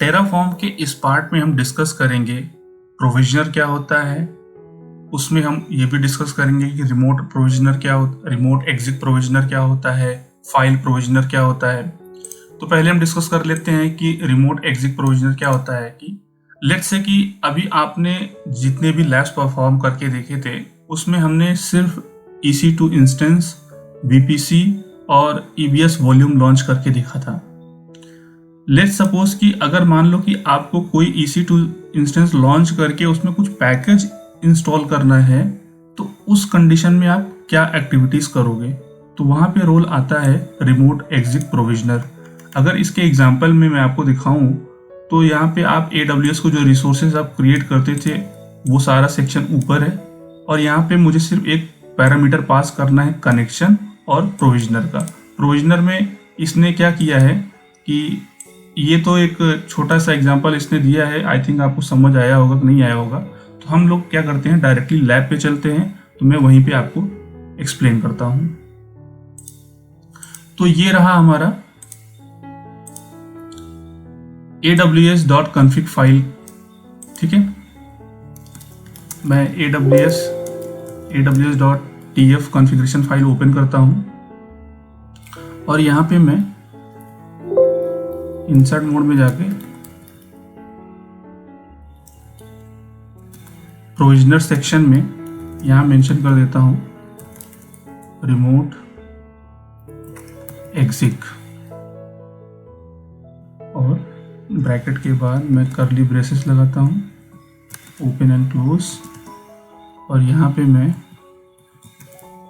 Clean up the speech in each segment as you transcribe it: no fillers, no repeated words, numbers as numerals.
Terraform के इस part में हम डिस्कस करेंगे प्रोविजनर क्या होता है, उसमें हम ये भी डिस्कस करेंगे कि रिमोट प्रोविजनर क्या होता, रिमोट एग्जिट प्रोविजनर क्या होता है, फाइल प्रोविजनर क्या होता है। तो पहले हम डिस्कस कर लेते हैं कि रिमोट एग्जिट प्रोविजनर क्या होता है। कि लेट्स से कि अभी आपने जितने भी लैब्स परफॉर्म करके देखे थे उसमें हमने सिर्फ EC2 इंस्टेंस, VPC और EBS वॉल्यूम लॉन्च करके देखा था। लेट्स सपोज कि अगर मान लो कि आपको कोई EC2 इंस्टेंस लॉन्च करके उसमें कुछ पैकेज इंस्टॉल करना है, तो उस कंडीशन में आप क्या एक्टिविटीज करोगे। तो वहाँ पे रोल आता है रिमोट एग्जिट प्रोविजनर। अगर इसके एग्जांपल में मैं आपको दिखाऊं तो यहाँ पे आप AWS को जो रिसोर्सेज आप क्रिएट करते थे वो सारा सेक्शन ऊपर है, और यहाँ पे मुझे सिर्फ एक पैरामीटर पास करना है कनेक्शन और प्रोविजनर का। प्रोविजनर में इसने क्या किया है कि ये तो एक छोटा सा एग्जांपल इसने दिया है, आई थिंक आपको समझ आया होगा कि नहीं आया होगा। तो हम लोग क्या करते हैं, डायरेक्टली लैब पे चलते हैं, तो मैं वहीं पे आपको एक्सप्लेन करता हूं। तो ये रहा हमारा aws.config फाइल, ठीक है। मैं aws.tf कॉन्फ़िगरेशन फाइल ओपन करता हूं, और यहाँ पे मैं इंसर्ट मोड में जाके प्रोविजनर सेक्शन में यहाँ मेंशन कर देता हूँ रिमोट एग्जिट, और ब्रैकेट के बाद मैं कर्ली ब्रेसेस लगाता हूँ, ओपन एंड क्लोज, और यहाँ पे मैं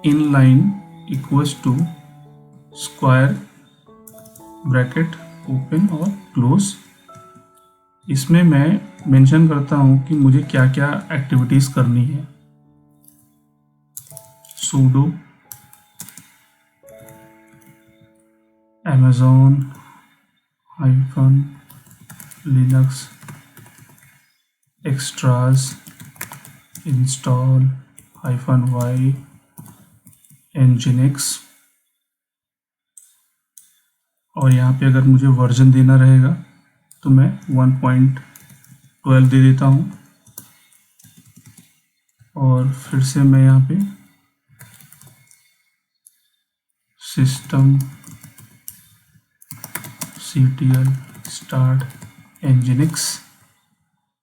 inline equals to square bracket open और क्लोज, इसमें मैं मेंशन करता हूं कि मुझे क्या क्या एक्टिविटीज करनी है। sudo amazon-linux extras install -y nginx, और यहाँ पे अगर मुझे वर्जन देना रहेगा तो मैं 1.12 दे देता हूँ, और फिर से मैं यहाँ पे सिस्टम ctl start nginx,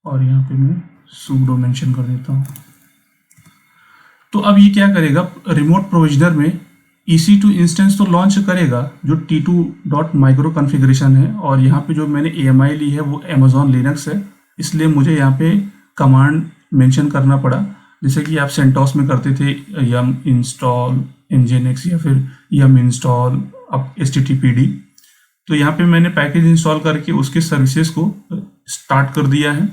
और यहाँ पे मैं sudo मेंशन कर देता हूँ। तो अब ये क्या करेगा, रिमोट प्रोविजनर में EC2 इंस्टेंस तो लॉन्च करेगा जो t2.micro कॉन्फ़िगरेशन है, और यहाँ पे जो मैंने AMI ली है वो Amazon Linux है, इसलिए मुझे यहाँ पे कमांड मेंशन करना पड़ा। जैसे कि आप CentOS में करते थे yum install nginx या फिर yum install httpd, तो यहाँ पे मैंने पैकेज इंस्टॉल करके उसके सर्विसेज को स्टार्ट कर दिया है।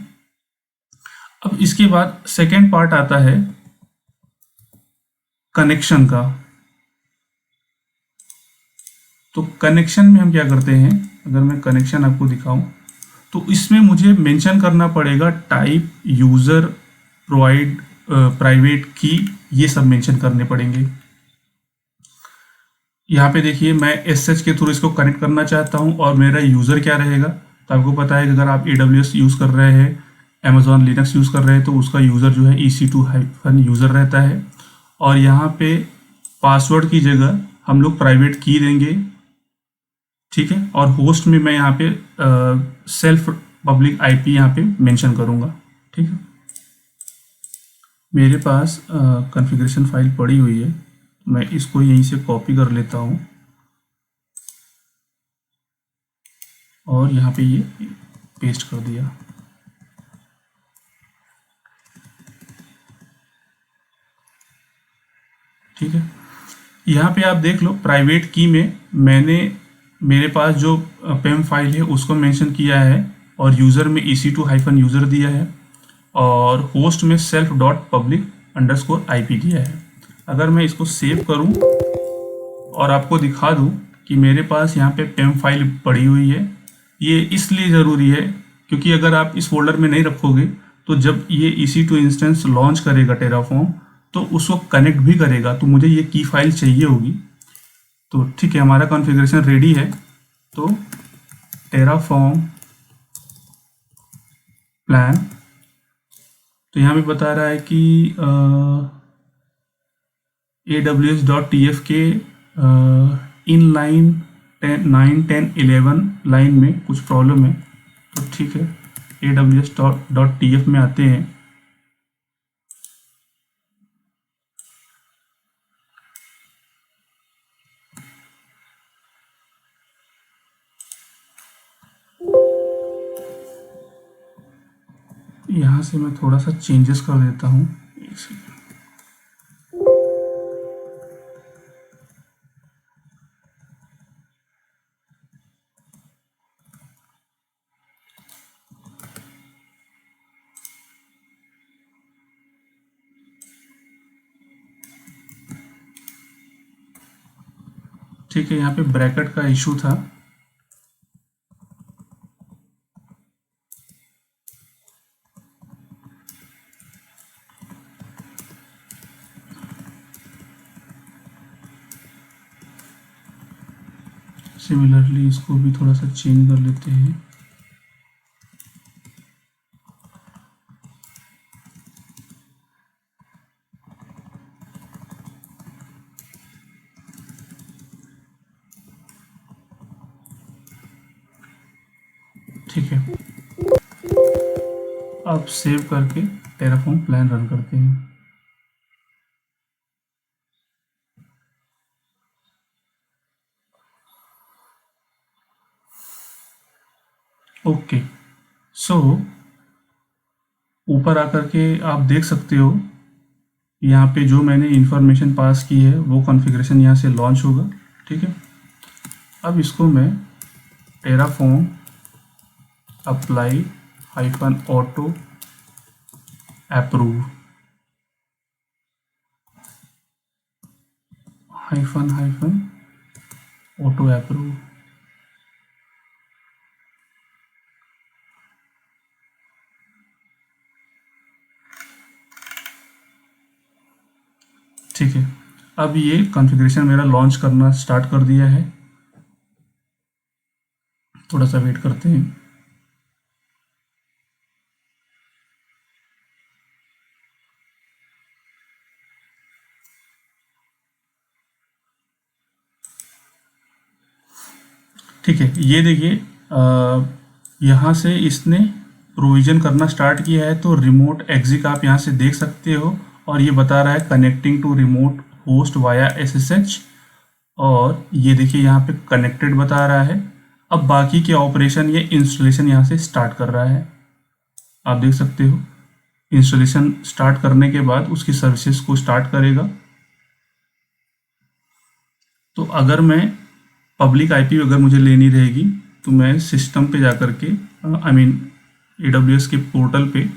अब इसके बाद सेकेंड पार्ट आता है कनेक्शन का। तो कनेक्शन में हम क्या करते हैं, अगर मैं कनेक्शन आपको दिखाऊं तो इसमें मुझे मेंशन करना पड़ेगा टाइप, यूजर, प्रोवाइड, प्राइवेट की, ये सब मेंशन करने पड़ेंगे। यहाँ पे देखिए मैं SSH के थ्रू इसको कनेक्ट करना चाहता हूँ, और मेरा यूज़र क्या रहेगा। तो आपको पता है कि अगर आप AWS यूज़ कर रहे हैं, Amazon Linux यूज़ कर रहे हैं, तो उसका यूज़र जो है EC2-यूज़र रहता है, और यहाँ पे पासवर्ड की जगह हम लोग प्राइवेट की देंगे, ठीक है। और होस्ट में मैं यहाँ पे सेल्फ पब्लिक IP यहाँ पे मेंशन करूँगा, ठीक है। मेरे पास कॉन्फ़िगरेशन फाइल पड़ी हुई है, मैं इसको यहीं से कॉपी कर लेता हूँ, और यहाँ पे ये पेस्ट कर दिया। ठीक है, यहाँ पे आप देख लो प्राइवेट की में मैंने मेरे पास जो PEM फाइल है उसको मेंशन किया है, और यूज़र में EC2-यूज़र दिया है, और होस्ट में self.public_IP दिया है। अगर मैं इसको सेव करूं और आपको दिखा दूं कि मेरे पास यहाँ पे PEM फाइल पड़ी हुई है, ये इसलिए ज़रूरी है क्योंकि अगर आप इस फोल्डर में नहीं रखोगे तो जब ये EC2 इंस्टेंस लॉन्च करेगा टेराफॉर्म तो उसको कनेक्ट भी करेगा, तो मुझे ये की फाइल चाहिए होगी। तो ठीक है, हमारा कॉन्फ़िगरेशन रेडी है। तो टेराफॉर्म प्लान। तो यहाँ पे बता रहा है कि aws.tf के इन लाइन 9, 10, 11 लाइन में कुछ प्रॉब्लम है। तो ठीक है, aws.tf में आते हैं। यहाँ से मैं थोड़ा सा चेंजेस कर देता हूँ। ठीक है, यहाँ पे ब्रैकेट का इशू था। सिमिलरली इसको भी थोड़ा सा चेंज कर लेते हैं। ठीक है, अब सेव करके टेराफॉर्म प्लान रन करते हैं। ओके, सो ऊपर आकर के आप देख सकते हो यहाँ पे जो मैंने इंफॉर्मेशन पास की है वो कॉन्फ़िगरेशन यहाँ से लॉन्च होगा। ठीक है, अब इसको मैं Terraform apply -auto approve -auto approve ठीक है, अब ये कॉन्फ़िगरेशन मेरा लॉन्च करना स्टार्ट कर दिया है। थोड़ा सा वेट करते हैं। ठीक है, ये देखिए यहाँ से इसने प्रोविज़न करना स्टार्ट किया है। तो रिमोट एग्जिक आप यहाँ से देख सकते हो और ये बता रहा है connecting to remote host via SSH, और ये देखिए यहाँ पे कनेक्टेड बता रहा है। अब बाकी के ऑपरेशन ये इंस्टॉलेशन यहाँ से स्टार्ट कर रहा है, आप देख सकते हो। इंस्टॉलेशन स्टार्ट करने के बाद उसकी सर्विसेज को स्टार्ट करेगा। तो अगर मैं पब्लिक IP अगर मुझे लेनी रहेगी तो मैं सिस्टम पे जाकर के AWS के पोर्टल पे।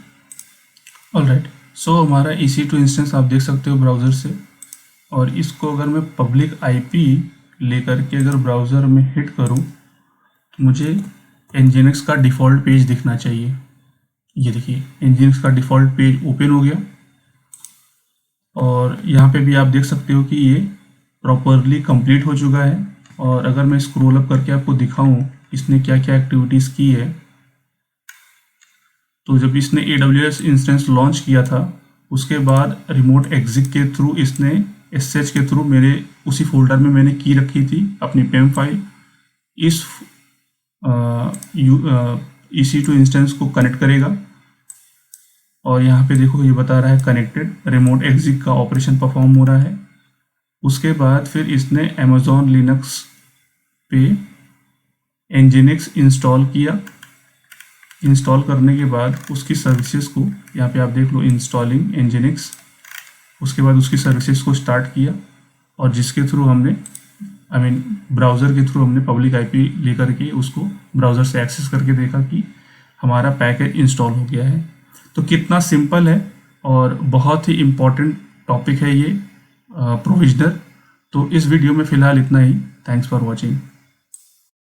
ऑलराइट, सो हमारा EC2 इंस्टेंस आप देख सकते हो ब्राउज़र से, और इसको अगर मैं पब्लिक IP लेकर के अगर ब्राउज़र में हिट करूं तो मुझे Nginx का डिफ़ॉल्ट पेज दिखना चाहिए। ये देखिए Nginx का डिफ़ॉल्ट पेज ओपन हो गया, और यहाँ पे भी आप देख सकते हो कि ये प्रॉपरली कंप्लीट हो चुका है। और अगर मैं स्क्रॉल अप करके आपको दिखाऊं इसने क्या क्या एक्टिविटीज़ की है, तो जब इसने AWS इंस्टेंस लॉन्च किया था उसके बाद रिमोट एग्जिट के थ्रू इसने SSH के थ्रू मेरे उसी फोल्डर में मैंने की रखी थी अपनी PEM फाइल, इस EC2 इंस्टेंस को कनेक्ट करेगा। और यहाँ पे देखो ये बता रहा है कनेक्टेड, रिमोट एग्जिट का ऑपरेशन परफॉर्म हो रहा है। उसके बाद फिर इसने अमेज़ॉन लिनक्स पे Nginx इंस्टॉल किया। इंस्टॉल करने के बाद उसकी सर्विसेज को यहाँ पे आप देख लो, इंस्टॉलिंग Nginx। उसके बाद उसकी सर्विसेज को स्टार्ट किया, और जिसके थ्रू हमने ब्राउज़र के थ्रू हमने पब्लिक IP लेकर के उसको ब्राउज़र से एक्सेस करके देखा कि हमारा पैकेज इंस्टॉल हो गया है। तो कितना सिंपल है और बहुत ही इम्पॉर्टेंट टॉपिक है ये प्रोविजनर। तो इस वीडियो में फ़िलहाल इतना ही। Thanks for watching.